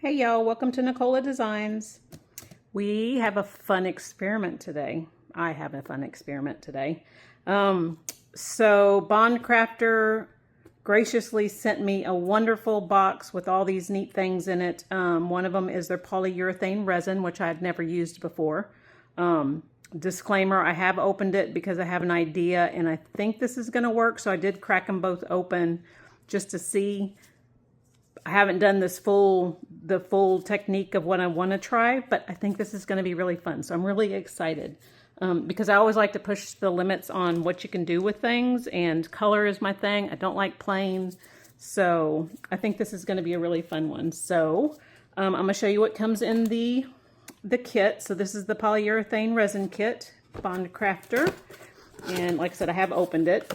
Hey y'all, welcome to Nicola Designs. We have a fun experiment today. I have a fun experiment today. So Bond Craftor graciously sent me a wonderful box with all these neat things in it. One of them is their polyurethane resin, which I had never used before. Disclaimer, I have opened it because I have an idea and I think this is going to work. So I did crack them both open just to see. I haven't done the full technique of what I want to try, but I think this is going to be really fun. So I'm really excited because I always like to push the limits on what you can do with things, and color is my thing. I don't like plain. So I think this is going to be a really fun one. So I'm going to show you what comes in the kit. So this is the polyurethane resin kit, Bond Craftor. And like I said, I have opened it.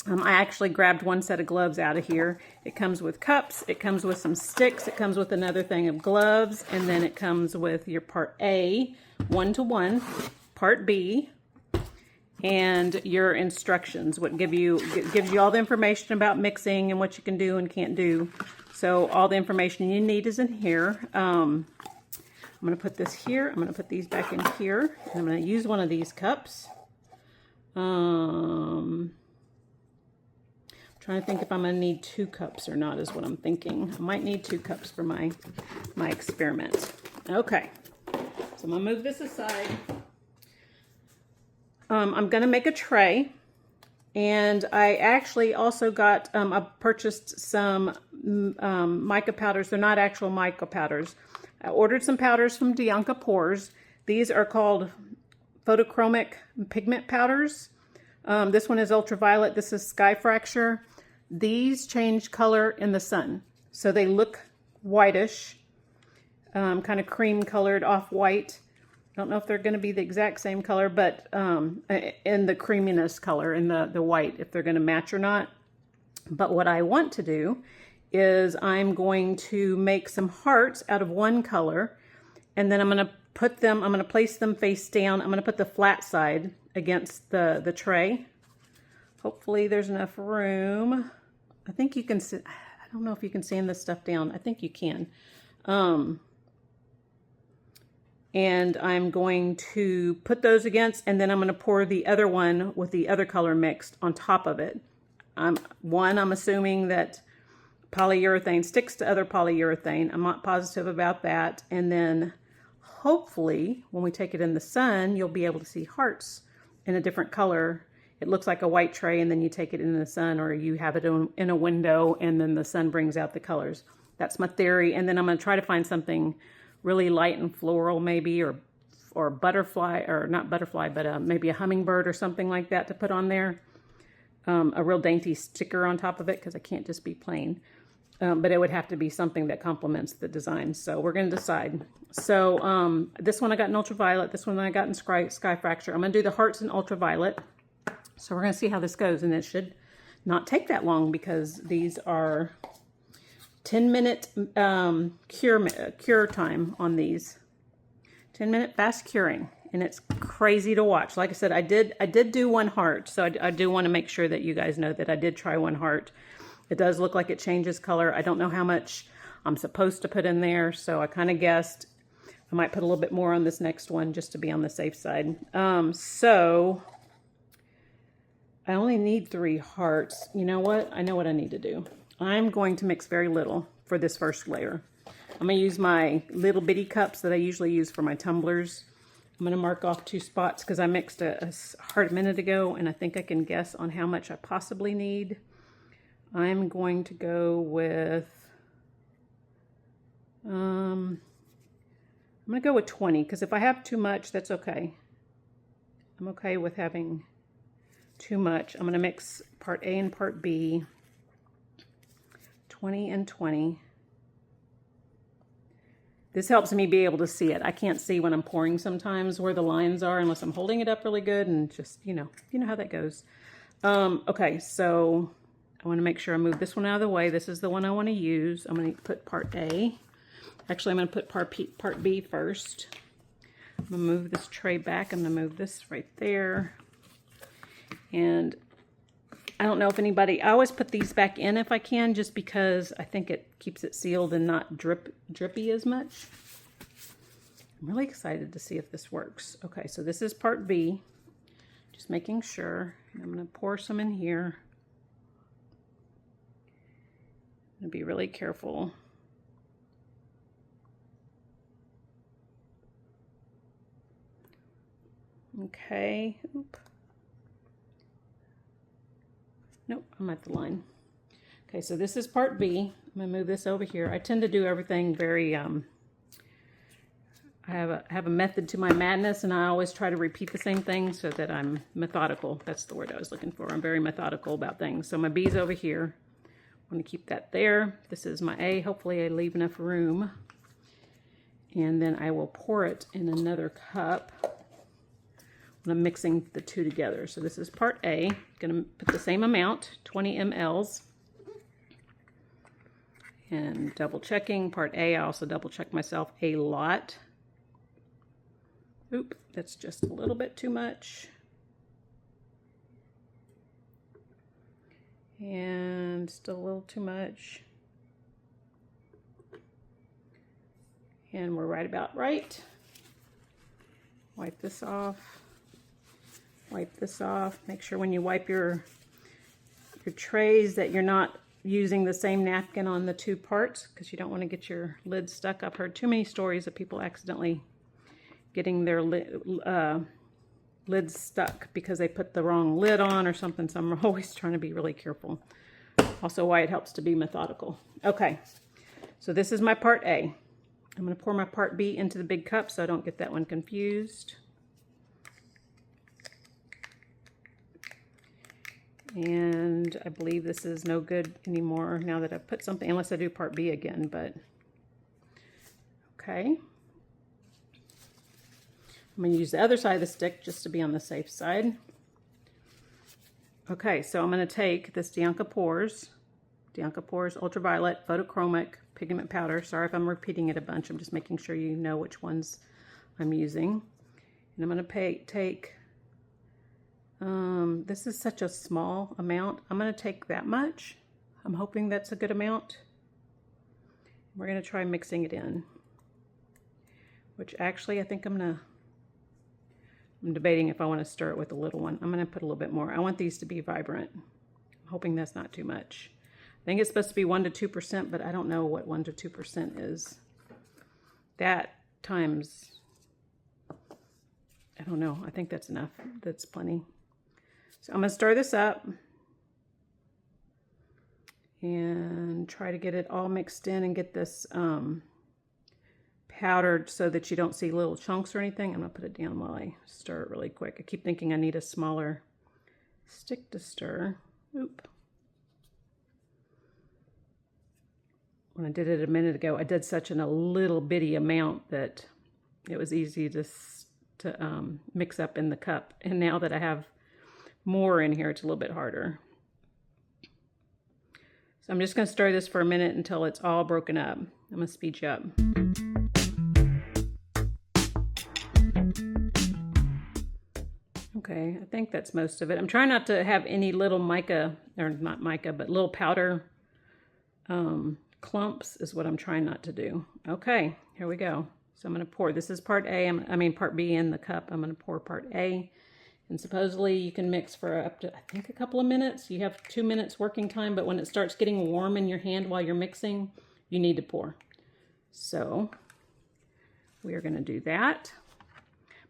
I actually grabbed one set of gloves out of here. It comes with cups, it comes with some sticks, it comes with another thing of gloves, and then it comes with your part A, 1-to-1, part B, and your instructions, what gives you all the information about mixing and what you can do and can't do. So all the information you need is in here. I'm going to put this here. I'm going to put these back in here. I'm going to use one of these cups. Trying to think if I'm going to need 2 cups or not is what I'm thinking. I might need 2 cups for my experiment. Okay, so I'm going to move this aside. I'm going to make a tray, and I actually also got, I purchased some mica powders. They're not actual mica powders. I ordered some powders from Dianka Pours. These are called photochromic pigment powders. This one is ultraviolet. This is sky fracture. These change color in the sun. So they look whitish, kind of cream colored, off-white. I don't know if they're going to be the exact same color, but in the creaminess color, in the white, if they're going to match or not. But what I want to do is I'm going to make some hearts out of one color, and then I'm going to place them face down. I'm going to put the flat side against the tray. Hopefully there's enough room. I think you can see, I don't know if you can sand this stuff down. I think you can. And I'm going to put those against, and then I'm going to pour the other one with the other color mixed on top of it. I'm assuming that polyurethane sticks to other polyurethane. I'm not positive about that. And then hopefully when we take it in the sun, you'll be able to see hearts in a different color. It looks like a white tray, and then you take it in the sun, or you have it in a window, and then the sun brings out the colors. That's my theory. And then I'm going to try to find something really light and floral, maybe, or butterfly, or not butterfly, but maybe a hummingbird or something like that to put on there. A real dainty sticker on top of it, because it can't just be plain. But it would have to be something that complements the design. So we're going to decide. So this one I got in ultraviolet. This one I got in sky fracture. I'm going to do the hearts in ultraviolet. So we're going to see how this goes. And it should not take that long, because these are 10-minute cure time on these. 10-minute fast curing. And it's crazy to watch. Like I said, I did do one heart. So I do want to make sure that you guys know that I did try one heart. It does look like it changes color. I don't know how much I'm supposed to put in there, so I kind of guessed. I might put a little bit more on this next one just to be on the safe side. So I only need 3 hearts. You know what? I know what I need to do. I'm going to mix very little for this first layer. I'm going to use my little bitty cups that I usually use for my tumblers. I'm going to mark off 2 spots because I mixed a heart a minute ago, and I think I can guess on how much I possibly need. I'm going to go with, I'm going to go with 20, because if I have too much, that's okay. I'm okay with having too much. I'm going to mix part A and part B, 20 and 20. This helps me be able to see it. I can't see when I'm pouring sometimes where the lines are unless I'm holding it up really good, and just, you know how that goes. Okay, so I want to make sure I move this one out of the way. This is the one I want to use. I'm going to put part A. Actually, I'm going to put part B first. I'm going to move this tray back. I'm going to move this right there. And I don't know if anybody, I always put these back in if I can, just because I think it keeps it sealed and not drippy as much. I'm really excited to see if this works. Okay, so this is part B. Just making sure. I'm going to pour some in here. I'm going to be really careful. Okay. Oop. Nope, I'm at the line. Okay, so this is part B. I'm going to move this over here. I tend to do everything very, I have a method to my madness, and I always try to repeat the same thing so that I'm methodical. That's the word I was looking for. I'm very methodical about things. So my B's over here. I'm going to keep that there. This is my A. Hopefully I leave enough room. And then I will pour it in another cup. I'm mixing the two together. So this is part A. I'm going to put the same amount, 20 mLs. And double checking part A. I also double check myself a lot. Oop, that's just a little bit too much. And still a little too much. And we're right about right. Wipe this off. Wipe this off. Make sure when you wipe your trays that you're not using the same napkin on the two parts, because you don't want to get your lid stuck. I've heard too many stories of people accidentally getting their lids stuck because they put the wrong lid on or something. So I'm always trying to be really careful. Also why it helps to be methodical. Okay, so this is my part A. I'm going to pour my part B into the big cup so I don't get that one confused. And I believe this is no good anymore now that I've put something, unless I do part B again, but okay. I'm going to use the other side of the stick just to be on the safe side. Okay, so I'm going to take this Dianka Pours Ultraviolet Photochromic Pigment Powder. Sorry if I'm repeating it a bunch. I'm just making sure you know which ones I'm using. And I'm going to take, this is such a small amount. I'm going to take that much. I'm hoping that's a good amount. We're going to try mixing it in. Which actually I think I'm debating if I want to stir it with a little one. I'm going to put a little bit more. I want these to be vibrant. I'm hoping that's not too much. I think it's supposed to be 1 to 2%, but I don't know what 1 to 2% is. That times, I don't know. I think that's enough. That's plenty. So I'm going to stir this up and try to get it all mixed in and get this powdered so that you don't see little chunks or anything. I'm going to put it down while I stir it really quick. I keep thinking I need a smaller stick to stir. Oop. When I did it a minute ago, I did such a little bitty amount that it was easy to mix up in the cup. And now that I have more in here, it's a little bit harder. So I'm just going to stir this for a minute until it's all broken up. I'm going to speed you up. Okay, I think that's most of it. I'm trying not to have any little mica, or not mica, but little powder clumps is what I'm trying not to do. Okay, here we go. So I'm going to pour, this is part A, part B in the cup. I'm going to pour part A. And supposedly you can mix for up to, I think, a couple of minutes. You have 2 minutes working time, but when it starts getting warm in your hand while you're mixing, you need to pour. So we are going to do that.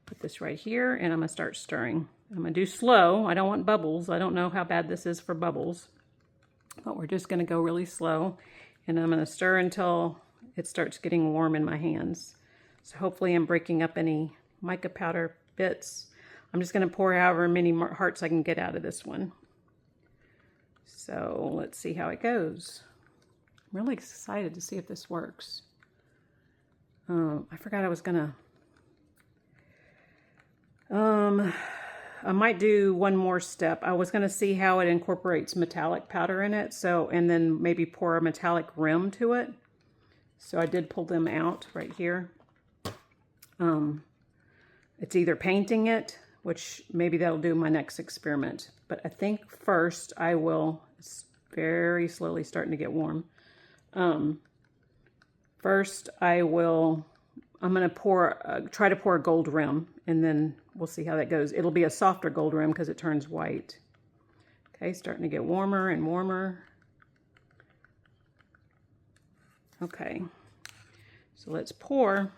Put this right here, and I'm going to start stirring. I'm going to do slow. I don't want bubbles. I don't know how bad this is for bubbles, but we're just going to go really slow. And I'm going to stir until it starts getting warm in my hands. So hopefully I'm breaking up any mica powder bits. I'm just going to pour however many hearts I can get out of this one. So let's see how it goes. I'm really excited to see if this works. I forgot I was going to... I might do one more step. I was going to see how it incorporates metallic powder in it. So, and then maybe pour a metallic rim to it. So I did pull them out right here. It's either painting it which maybe that'll do my next experiment. But I think first I will, it's very slowly starting to get warm. First I'm going to try to pour a gold rim, and then we'll see how that goes. It'll be a softer gold rim because it turns white. Okay, starting to get warmer and warmer. Okay, so let's pour.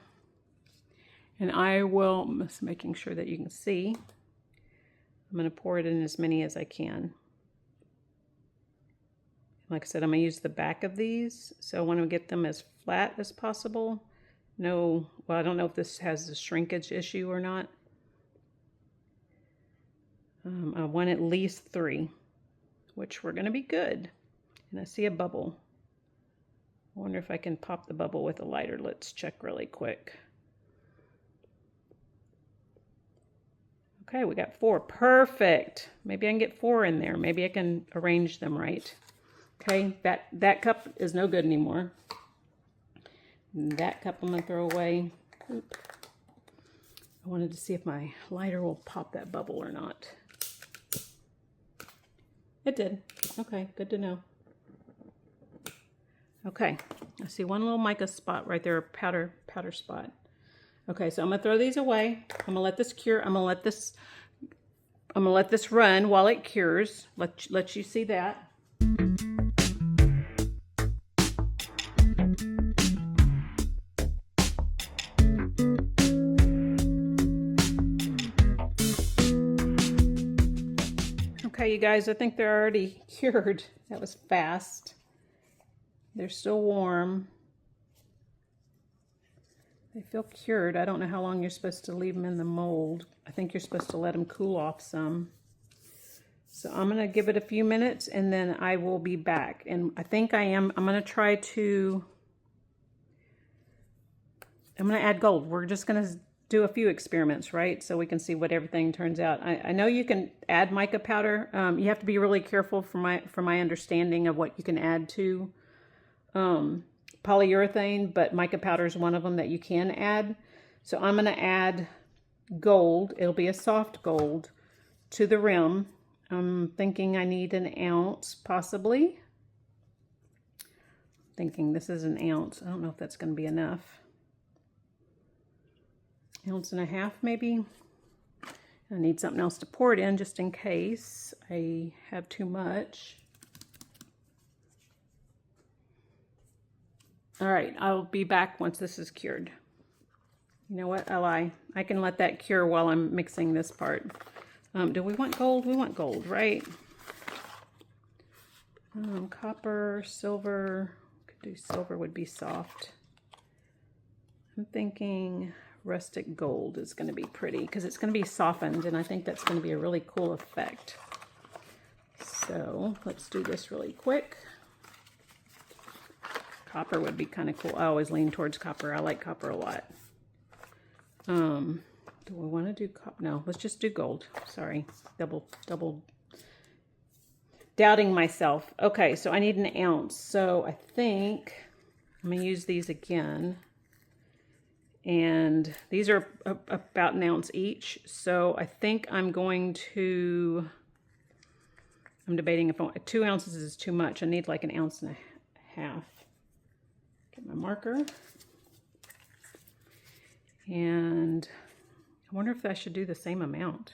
And I'm just making sure that you can see. I'm going to pour it in as many as I can. Like I said, I'm going to use the back of these, so I want to get them as flat as possible. No, well, I don't know if this has a shrinkage issue or not. I want at least 3, which we're going to be good. And I see a bubble. I wonder if I can pop the bubble with a lighter. Let's check really quick. Okay, we got 4. Perfect. Maybe I can get 4 in there. Maybe I can arrange them right. Okay, that cup is no good anymore. That cup I'm going to throw away. Oop. I wanted to see if my lighter will pop that bubble or not. It did. Okay, good to know. Okay, I see one little mica spot right there, powder spot. Okay, so I'm gonna throw these away. I'm gonna let this cure. I'm gonna let this run while it cures. Let you see that. Okay, you guys, I think they're already cured. That was fast. They're still warm. They feel cured. I don't know how long you're supposed to leave them in the mold. I think you're supposed to let them cool off some. So I'm going to give it a few minutes and then I will be back. And I think I'm going to try to, I'm going to add gold. We're just going to do a few experiments, right? So we can see what everything turns out. I know you can add mica powder. You have to be really careful from my understanding of what you can add to polyurethane, but mica powder is one of them that you can add. So I'm going to add gold. It'll be a soft gold to the rim. I'm thinking I need 1 ounce, possibly. Thinking this is 1 ounce. I don't know if that's going to be enough. 1.5 ounces, maybe. I need something else to pour it in just in case I have too much. All right, I'll be back once this is cured. You know what? I lie. I can let that cure while I'm mixing this part. Do we want gold? We want gold, right? Copper, silver. Could do silver, would be soft. I'm thinking rustic gold is going to be pretty because it's going to be softened, and I think that's going to be a really cool effect. So let's do this really quick. Copper would be kind of cool. I always lean towards copper. I like copper a lot. Do we want to do copper? No, let's just do gold. Sorry, double doubting myself. Okay, so I need 1 ounce. So I think I'm going to use these again. And these are about 1 ounce each. So I think I'm debating if 2 ounces is too much. I need like 1.5 ounces. Get my marker. And I wonder if I should do the same amount.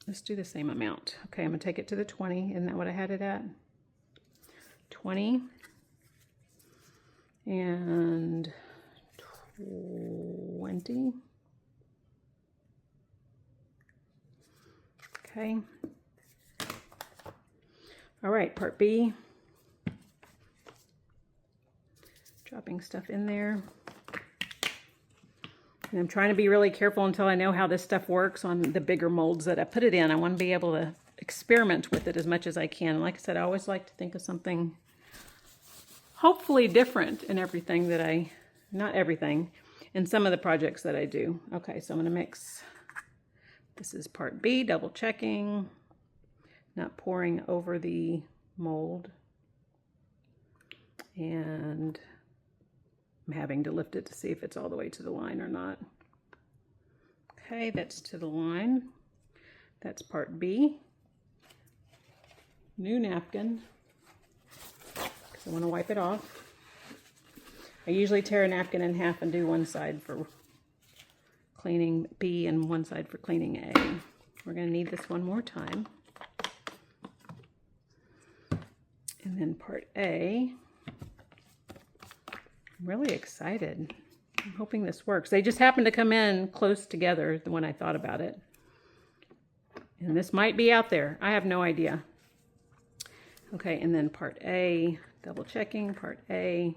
Let's do the same amount. Okay, I'm going to take it to the 20. Isn't that what I had it at? 20. And 20. Okay. All right, part B. Dropping stuff in there. And I'm trying to be really careful until I know how this stuff works on the bigger molds that I put it in. I want to be able to experiment with it as much as I can. And like I said, I always like to think of something hopefully different in everything that not everything, in some of the projects that I do. Okay, so I'm going to mix. This is part B, double checking, not pouring over the mold. And I'm having to lift it to see if it's all the way to the line or not. Okay, that's to the line. That's part B. New napkin, because I want to wipe it off. I usually tear a napkin in half and do one side for cleaning B and one side for cleaning A. We're going to need this one more time. And then part A. I'm really excited. I'm hoping this works. They just happened to come in close together when I thought about it. And this might be out there. I have no idea. Okay, and then part A, double checking, part A.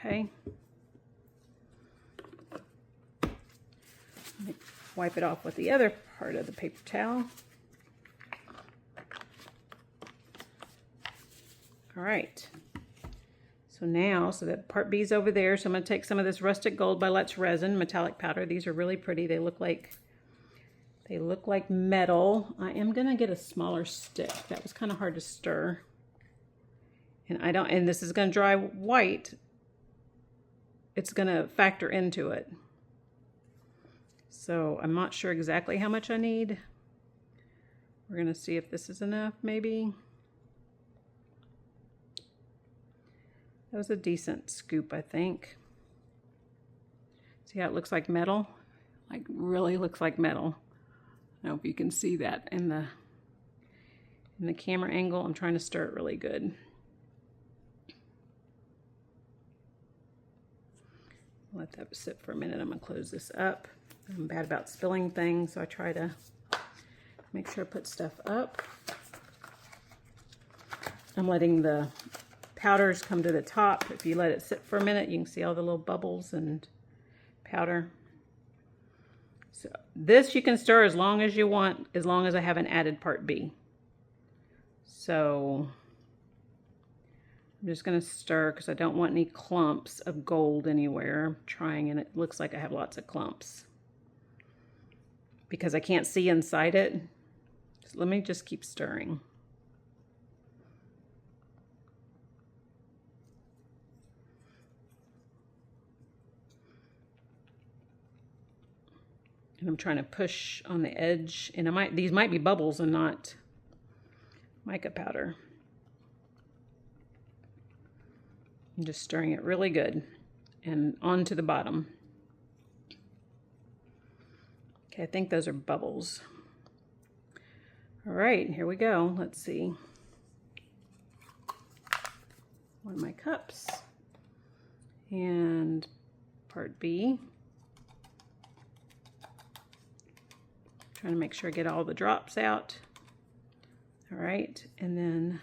Okay. Wipe it off with the other part of the paper towel. All right. So now, so that part B is over there. So I'm going to take some of this Rustic Gold by Let's Resin metallic powder. These are really pretty. They look like metal. I am going to get a smaller stick. That was kind of hard to stir. And this is going to dry white. It's going to factor into it. So I'm not sure exactly how much I need. We're going to see if this is enough, maybe. That was a decent scoop, I think. See how it looks like metal? Like really looks like metal. I don't know if you can see that in the camera angle. I'm trying to stir it really good. Let that sit for a minute. I'm going to close this up. I'm bad about spilling things, so I try to make sure I put stuff up. I'm letting the powders come to the top. If you let it sit for a minute, you can see all the little bubbles and powder. So this you can stir as long as you want, as long as I haven't added part B. So I'm just going to stir because I don't want any clumps of gold anywhere. I'm trying, and it looks like I have lots of clumps because I can't see inside it. So let me just keep stirring. And I'm trying to push on the edge, and these might be bubbles and not mica powder. I'm just stirring it really good and onto the bottom. Okay, I think those are bubbles. All right, here we go. Let's see. One of my cups and part B. Trying to make sure I get all the drops out. All right, and then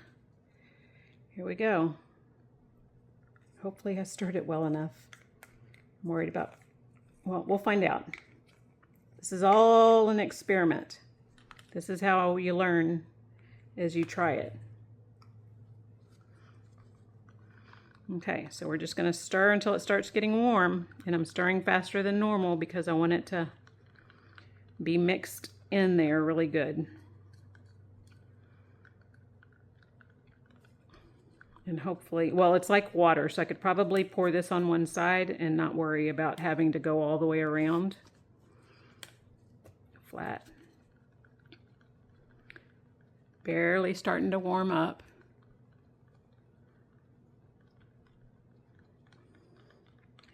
here we go. Hopefully I stirred it well enough. I'm worried about, well, we'll find out. This is all an experiment. This is how you learn as you try it. Okay, so we're just going to stir until it starts getting warm, and I'm stirring faster than normal because I want it to be mixed in there really good. And hopefully, well, it's like water, so I could probably pour this on one side and not worry about having to go all the way around. Flat. Barely starting to warm up.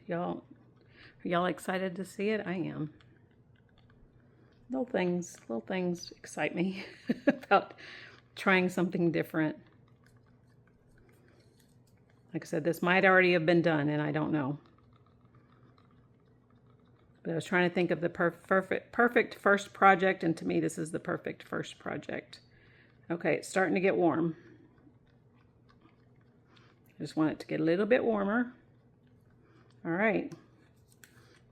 Are y'all excited to see it? I am. Little things excite me about trying something different. Like I said, this might already have been done, and I don't know. But I was trying to think of the perfect first project, and to me, this is the perfect first project. Okay, it's starting to get warm. I just want it to get a little bit warmer. All right.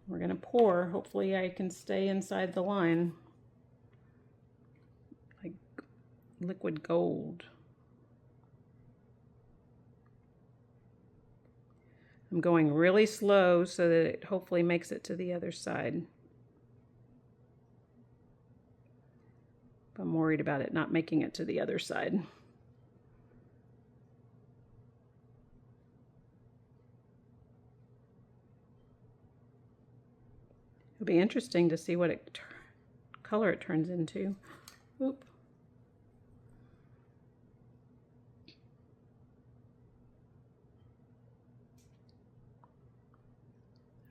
We're going to pour. Hopefully I can stay inside the line. Like liquid gold. I'm going really slow so that it hopefully makes it to the other side. I'm worried about it not making it to the other side. It'll be interesting to see what color it turns into. Oop.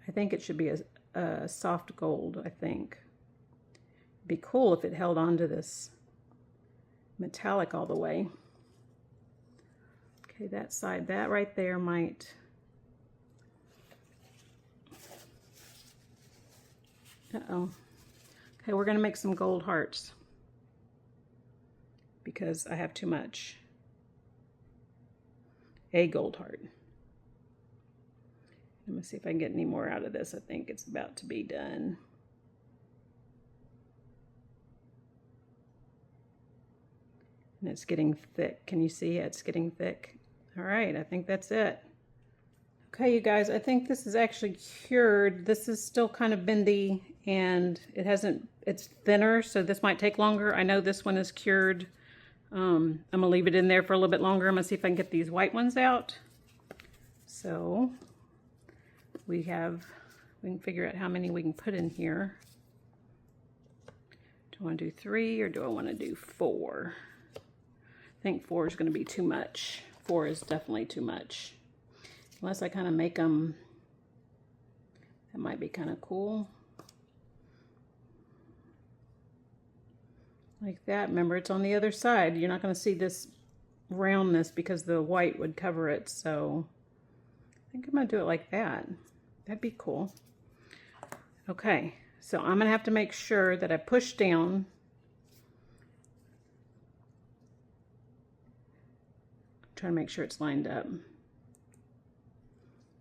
I think it should be a soft gold, I think. It'd be cool if it held on to this metallic all the way. Okay, that side, that right there might... Uh-oh. Okay, we're going to make some gold hearts because I have too much. A gold heart. Let me see if I can get any more out of this. I think it's about to be done. And it's getting thick. Can you see it? It's getting thick. All right, I think that's it. Okay, you guys, I think this is actually cured. This is still kind of bendy and it hasn't, it's thinner, so this might take longer. I know this one is cured. I'm gonna leave it in there for a little bit longer. I'm gonna see if I can get these white ones out. So we can figure out how many we can put in here. Do I want to do 3 or do I want to do 4? I think 4 is going to be too much. 4 is definitely too much. Unless I kind of make them, that might be kind of cool. Like that. Remember, it's on the other side. You're not going to see this roundness because the white would cover it. So I think I'm going to do it like that. That'd be cool. Okay, so I'm going to have to make sure that I push down. Trying to make sure it's lined up.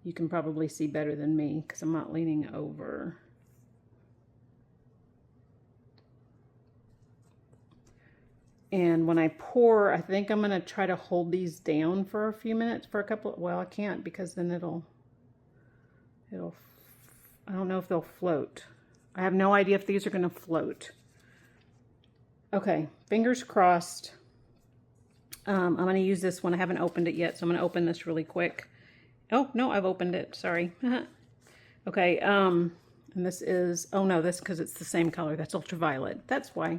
You can probably see better than me because I'm not leaning over. And when I pour, I think I'm going to try to hold these down for a few minutes, for a couple, well, I can't because then it'll, I don't know if they'll float. I have no idea if these are going to float. Okay, fingers crossed. I'm going to use this one. I haven't opened it yet, so I'm going to open this really quick. Oh, no, I've opened it. Sorry. Okay, and this is, oh no, this because it's the same color. That's ultraviolet. That's why.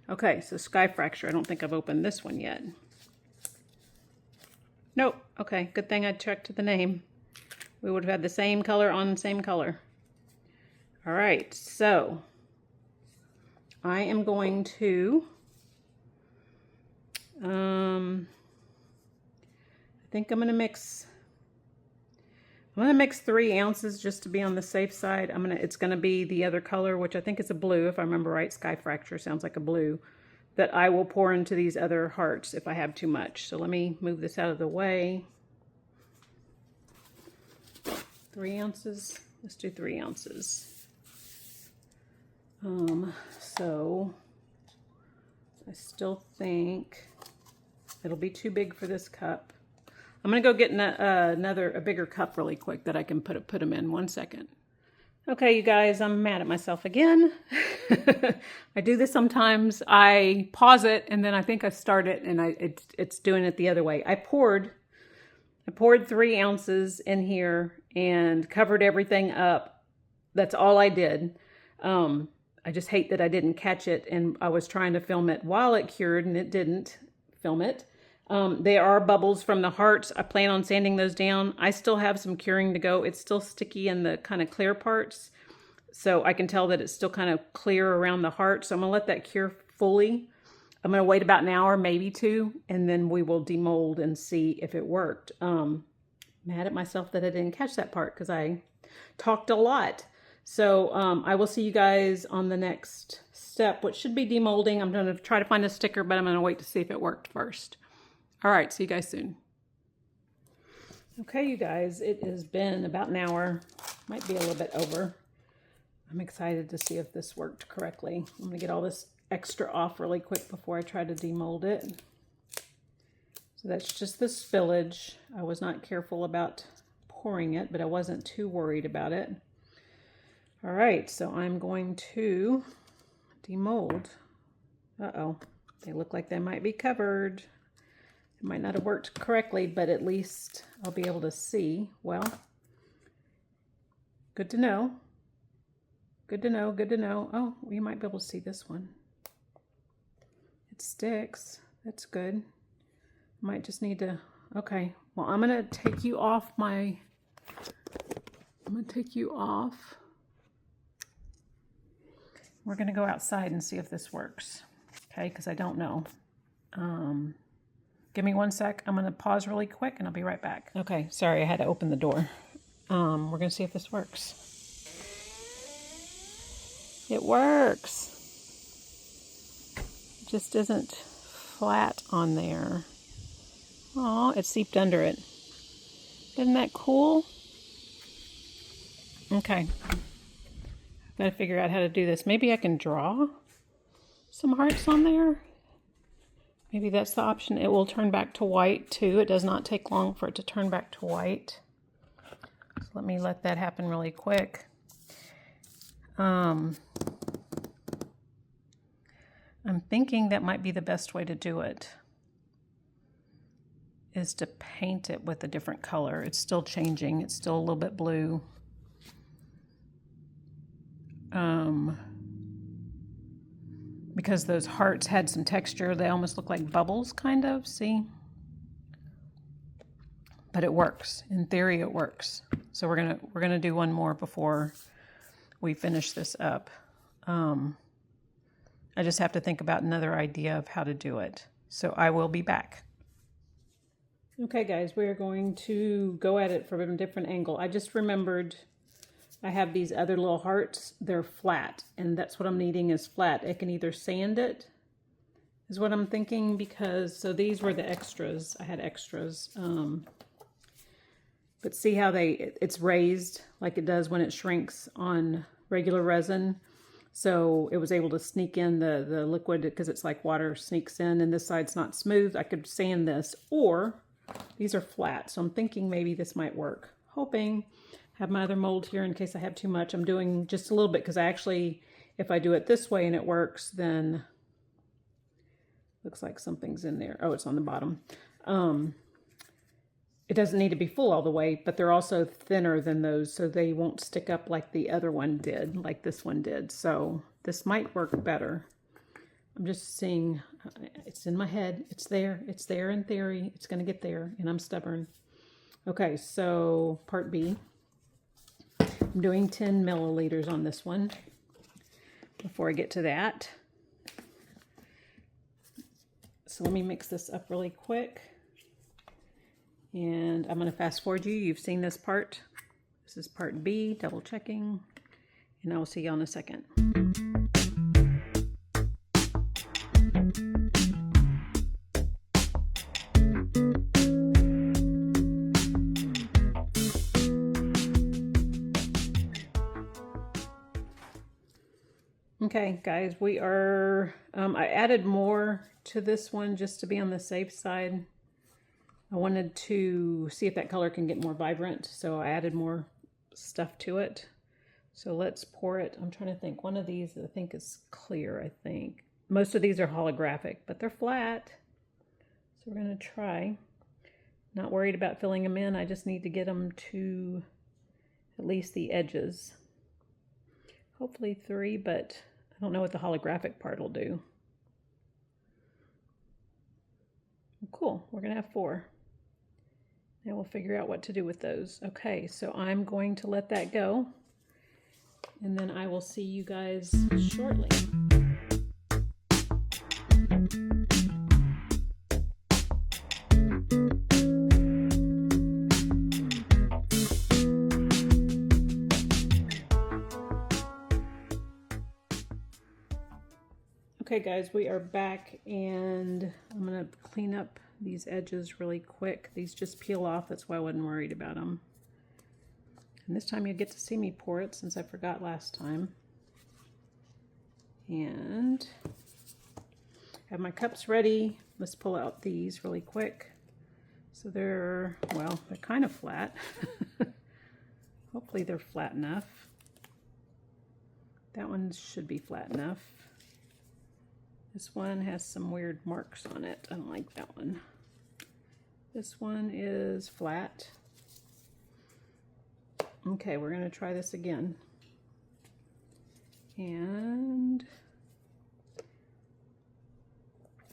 Okay, so Sky Fracture. I don't think I've opened this one yet. Nope. Okay, good thing I checked the name. We would have had the same color on the same color. All right, so I am going to, I think I'm going to mix 3 ounces just to be on the safe side. It's going to be the other color, which I think is a blue, if I remember right. Sky Fracture sounds like a blue, that I will pour into these other hearts if I have too much. So let me move this out of the way. 3 ounces. Let's do 3 ounces. So I still think it'll be too big for this cup. I'm gonna go get a bigger cup really quick that I can put them in. 1 second. Okay, you guys, I'm mad at myself again. I do this sometimes. I pause it and then I think I start it and it's doing it the other way. I poured 3 ounces in here and covered everything up. That's all I did. I just hate that I didn't catch it, and I was trying to film it while it cured and it didn't film it. There are bubbles from the hearts. I plan on sanding those down. I still have some curing to go. It's still sticky in the kind of clear parts. So I can tell that it's still kind of clear around the heart. So I'm going to let that cure fully. I'm going to wait about an hour, maybe 2, and then we will demold and see if it worked. Mad at myself that I didn't catch that part because I talked a lot. So I will see you guys on the next step, which should be demolding. I'm going to try to find a sticker, but I'm going to wait to see if it worked first. All right, see you guys soon. Okay, you guys, it has been about an hour. Might be a little bit over. I'm excited to see if this worked correctly. I'm going to get all this extra off really quick before I try to demold it. So that's just the spillage. I was not careful about pouring it, but I wasn't too worried about it. All right, so I'm going to demold Uh-oh, they look like they might be covered. It might not have worked correctly, but at least I'll be able to see. Well, good to know. Good to know, good to know. Oh, you might be able to see this one. It sticks. That's good. Might just need to, okay. Well, I'm gonna take you off my, We're gonna go outside and see if this works. Okay, because I don't know. Give me 1 sec. I'm gonna pause really quick and I'll be right back. Okay, sorry, I had to open the door. We're gonna see if this works. It works. It just isn't flat on there. Oh, it seeped under it. Isn't that cool? Okay. Gotta figure out how to do this. Maybe I can draw some hearts on there. Maybe that's the option. It will turn back to white too. It does not take long for it to turn back to white. So let that happen really quick. I'm thinking that might be the best way to do it, is to paint it with a different color. It's still changing. It's still a little bit blue. Because those hearts had some texture, they almost look like bubbles, kind of, see? But it works. In theory, it works. So we're gonna do one more before we finish this up. I just have to think about another idea of how to do it. So I will be back. Okay, guys, we're going to go at it from a different angle. I just remembered I have these other little hearts. They're flat, and that's what I'm needing is flat. I can either sand it, is what I'm thinking, because, so these were the extras. I had extras. But see how it's raised like it does when it shrinks on regular resin. So it was able to sneak in the liquid because it's like water sneaks in, and this side's not smooth. I could sand this, or these are flat. So I'm thinking maybe this might work. Hoping. Have my other mold here in case I have too much. I'm doing just a little bit because I actually, if I do it this way and it works, then looks like something's in there. Oh, it's on the bottom. It doesn't need to be full all the way, but they're also thinner than those, so they won't stick up like the other one did, like this one did. So this might work better. I'm just seeing, it's in my head. It's there in theory. It's going to get there, and I'm stubborn. Okay, so part B. I'm doing 10 milliliters on this one. Before I get to that, so let me mix this up really quick. And I'm going to fast forward you. You've seen this part. This is part B, double checking. And I will see you in a second. Okay, guys, we are, I added more to this one just to be on the safe side. I wanted to see if that color can get more vibrant, so I added more stuff to it. So let's pour it. I'm trying to think. One of these I think is clear, I think. Most of these are holographic, but they're flat. So we're going to try. Not worried about filling them in. I just need to get them to at least the edges. Hopefully 3, but I don't know what the holographic part will do. Cool, we're going to have 4. Now we'll figure out what to do with those. Okay, so I'm going to let that go, and then I will see you guys shortly. Okay guys, we are back, and I'm going to clean up these edges really quick. These just peel off, that's why I wasn't worried about them. And this time you get to see me pour it since I forgot last time. And have my cups ready. Let's pull out these really quick. So they're, well, they're kind of flat. Hopefully they're flat enough. That one should be flat enough. This one has some weird marks on it. I don't like that one. This one is flat. Okay, we're going to try this again. And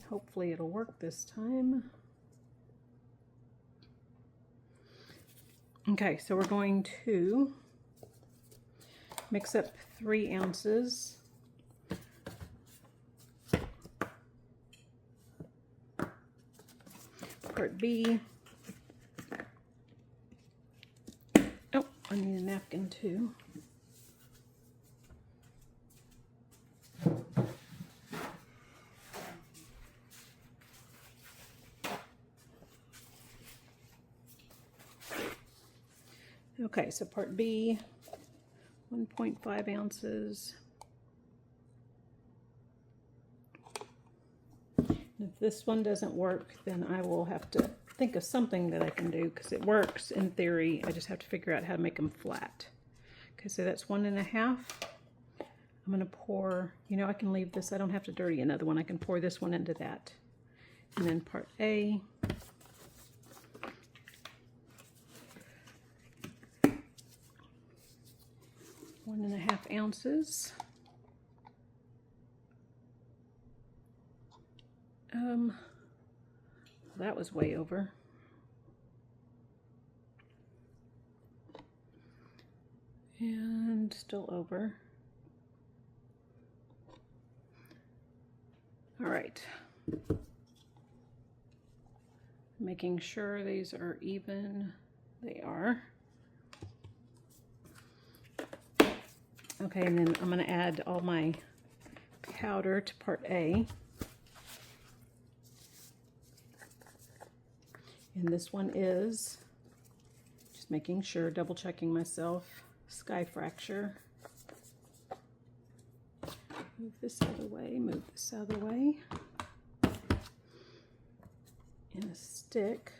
hopefully it'll work this time. Okay, so we're going to mix up 3 ounces. Part B. Oh, I need a napkin too. Okay, so part B, 1.5 ounces. If this one doesn't work, then I will have to think of something that I can do, because it works in theory. I just have to figure out how to make them flat. Okay, so that's 1.5. I'm going to pour, you know, I can leave this. I don't have to dirty another one. I can pour this one into that. And then part A. One and a half ounces. That was way over. And still over. All right. Making sure these are even. They are. Okay, and then I'm going to add all my powder to part A. And this one is, just making sure, double checking myself, Sky Fracture. Move this out of the way, move this out of the way. And a stick.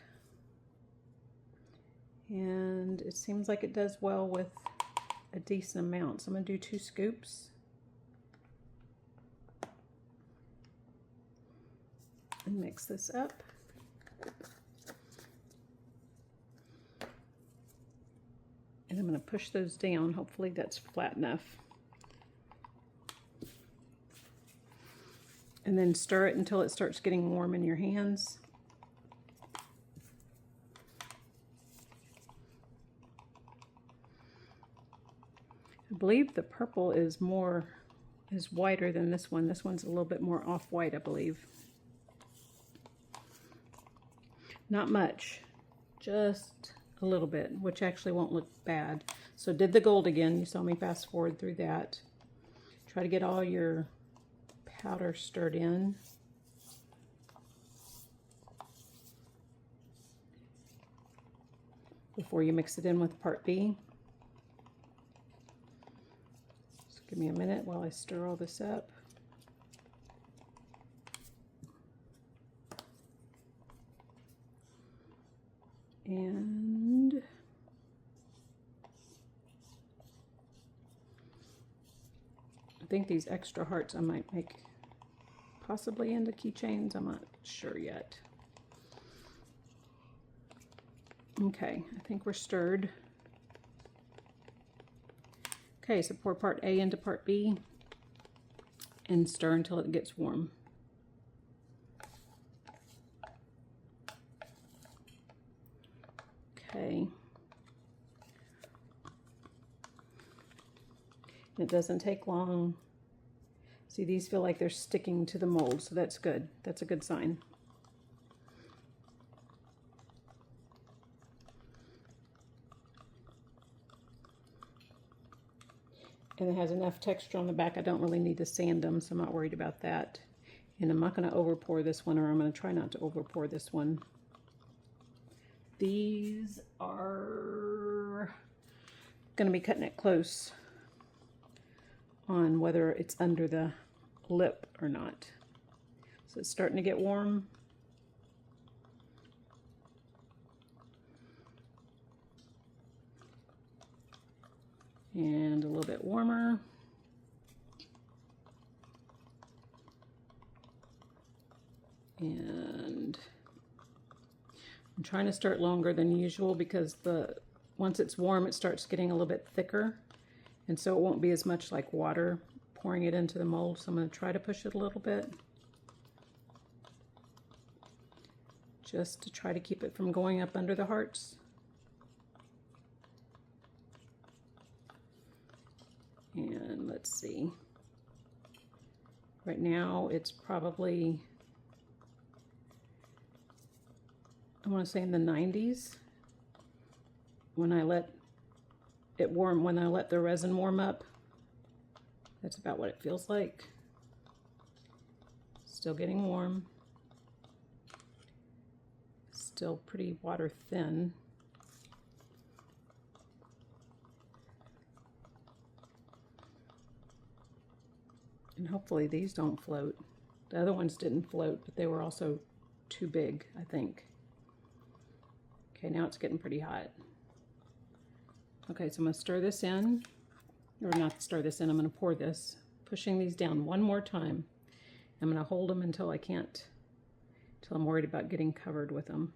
And it seems like it does well with a decent amount. So I'm going to do 2 scoops. And mix this up. And I'm going to push those down. Hopefully that's flat enough. And then stir it until it starts getting warm in your hands. I believe the purple is whiter than this one. This one's a little bit more off-white, I believe. Not much, just a little bit, which actually won't look bad. So did the gold again. You saw me fast forward through that. Try to get all your powder stirred in. Before you mix it in with part B. Just give me a minute while I stir all this up. And I think these extra hearts I might make possibly into keychains. I'm not sure yet. Okay, I think we're stirred. Okay, so pour part A into part B and stir until it gets warm. Okay. It doesn't take long. See, these feel like they're sticking to the mold, so that's good. That's a good sign. And it has enough texture on the back. I don't really need to sand them, so I'm not worried about that. And I'm not going to over pour this one, or I'm going to try not to over pour this one. These are going to be cutting it close on whether it's under the lip or not. So it's starting to get warm. And a little bit warmer. And I'm trying to start longer than usual because once it's warm, it starts getting a little bit thicker. And so it won't be as much like water pouring it into the mold. So I'm going to try to push it a little bit, just to try to keep it from going up under the hearts. And let's see. Right now it's probably, I want to say in the 90s. When I let it warm, when I let the resin warm up, that's about what it feels like. Still getting warm. Still pretty water thin. And hopefully these don't float. The other ones didn't float, but they were also too big, I think. Okay, now it's getting pretty hot. Okay, so I'm going to stir this in, or not stir this in, I'm going to pour this, pushing these down one more time. I'm going to hold them until I can't, until I'm worried about getting covered with them.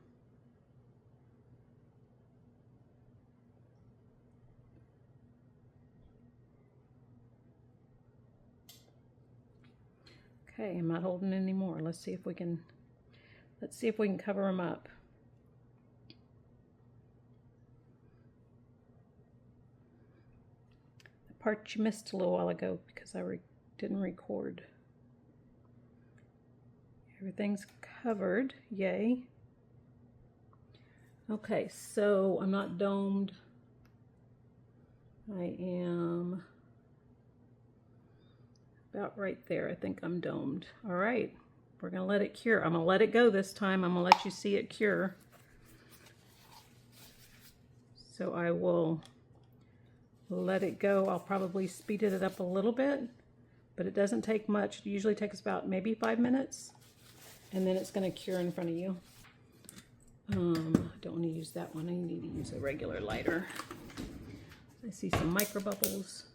Okay, I'm not holding anymore. Let's see if we can cover them up. Part you missed a little while ago because I didn't record. Everything's covered, yay. Okay, so I'm not domed. I am about right there. I think I'm domed. All right, we're gonna let it cure. I'm gonna let it go this time. I'm gonna let you see it cure. So I will let it go. I'll probably speed it up a little bit, but it doesn't take much. It usually takes about maybe 5 minutes, and then it's going to cure in front of you. I don't want to use that one. I need to use a regular lighter. I see some micro bubbles.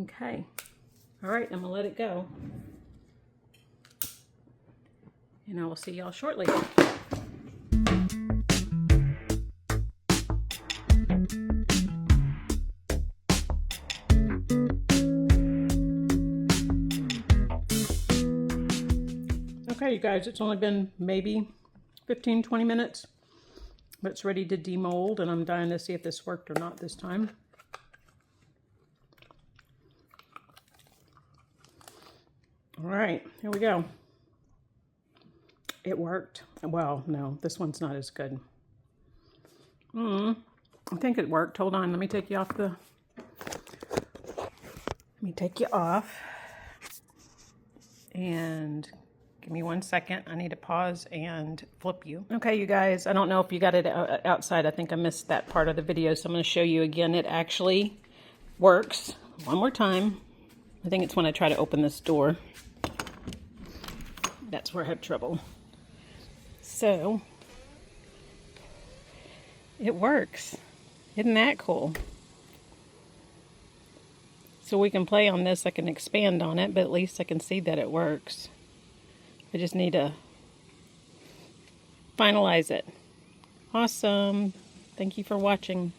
Okay. All right, I'm going to let it go. And I will see y'all shortly. Okay, you guys, it's only been maybe 15-20 minutes, but it's ready to demold, and I'm dying to see if this worked or not this time. All right, here we go. It worked. Well, no, this one's not as good. I think it worked. Hold on, let me take you off the... Let me take you off. And give me 1 second. I need to pause and flip you. Okay, you guys, I don't know if you got it outside. I think I missed that part of the video, so I'm going to show you again. It actually works. One more time. I think it's when I try to open this door. That's where I have trouble. So, it works. Isn't that cool? So we can play on this. I can expand on it, but at least I can see that it works. I just need to finalize it. Awesome. Thank you for watching.